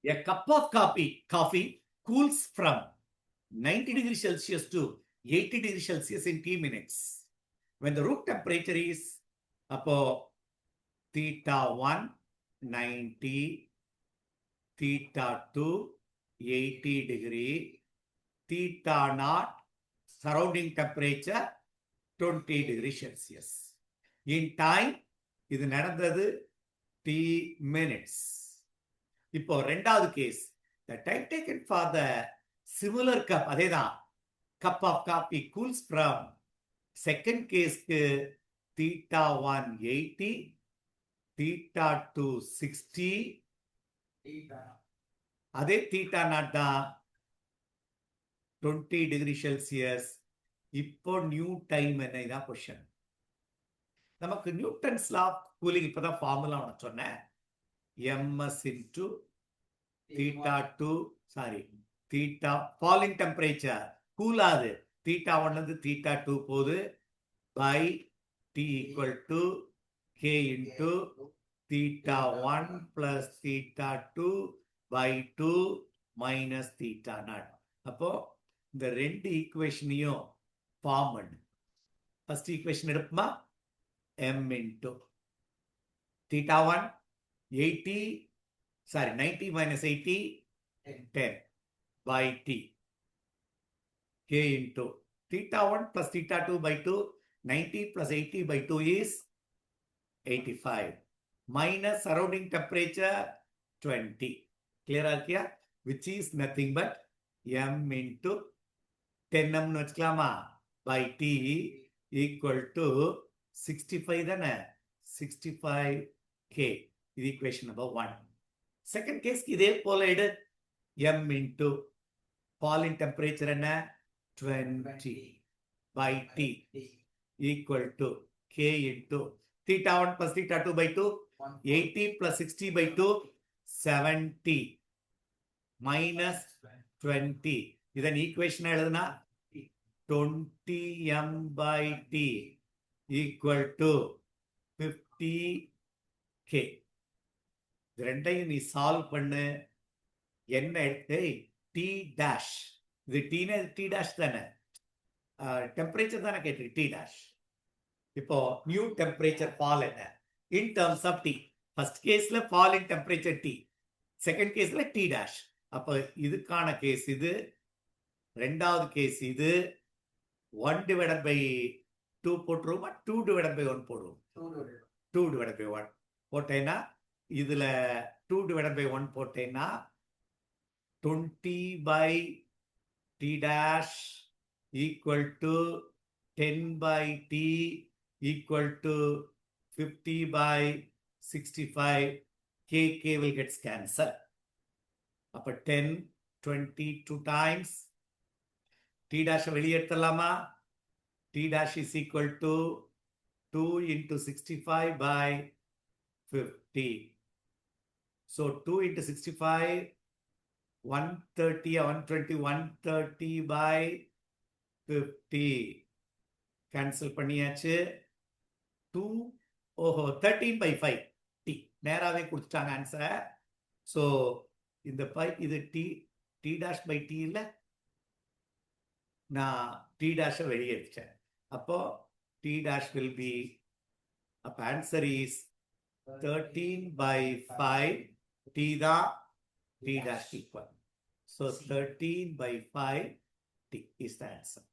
A cup of coffee cools from 90 degrees Celsius to 80 degrees Celsius in T minutes. When the room temperature is upon theta 1, 90, theta 2, 80 degree, theta naught, surrounding temperature 20 degrees Celsius. In time, இது நடந்தது T minutes. இப்போ ரெண்டாவது case, the time taken for the similar cup, அதேதான், cup of coffee cools from second கேஸ்க்கு theta 1 80, theta 2 60, அதே theta naught தான் 20 degree Celsius. இப்போ new time என்ன இதான் கொஸ்டின். நமக்கு நியூட்டன்ஸ் லா ஆஃப் கூலிங் இப்பதான் ஃபார்முலா உனக்கு சொன்னேன். ms into theta 2 sorry theta falling temperature கூலாது theta 1 இருந்து theta 2 போகுது by T equal to K into theta 1 plus theta 2 by 2 minus theta naught. அப்போ இந்த ரெண்டு ஈக்குவேஷனையும் ஃபார்ம் பண்ணு. ஃபர்ஸ்ட் ஈக்குவேஷன் எடுப்போமா? m into theta 1 80 sorry 90 minus 80 10 by T K into theta 1 plus theta 2 by 2 90 plus 80 by 2 is 85 minus surrounding temperature 20. Clear ஆகியா? Which is nothing but m into 10m னு வச்சுக்கலாமா by T equal to 65 தானே 65K. இது equation number 1. Second case இதே போல எடு m into falling temperature என்ன 20 by T equal to K into theta 1 plus theta 2 by 2 80 plus 60 by 2 70 minus 20. இதன் equation எழுதுனா 20m by T equal to 50K. இது ரெண்டையும் நீ சால்வ் பண்ணு. என்ன எடுத்து T dash, இது T dash தானே, டெம்பரேச்சர் தானே கேட்டிருக்கு T dash. இப்போ நியூ டெம்பரேச்சர் ஃபால் என்ன in terms of T. First கேஸ்ல fall in temperature T, second கேஸ்ல T dash. அப்போ இதுக்கான கேஸ் இது, ரெண்டாவது கேஸ் இது 1 divided by 2 போட்டுருவோமா 2 divided by 1 போடுவோம். 2 divided by 1 போட்டேன்னா இதுல 2 divided by 1 போட்டேன்னா 20 by T dash equal to 10 by T equal to 50 by 65. K will get cancelled. அப்ப 10 20 2 times T dash வெளியே எடுத்துடலாமா? T dash is equal to 2 into 65 by 50. So 2 into 65 130 120 130 by 50 cancel பண்ணியாச்சு. 2 13 by 5 T நேராவே கொடுத்துட்டாங்க answer. So இந்த 5 இது T dash by T இல்லை, நான் T dash வெளியே எடுத்தேன். அப்போ T dash will be, அப்போ ஆன்சர் இஸ் 13 by 5 T தான் T dash equal. So 13 by 5 T is the answer.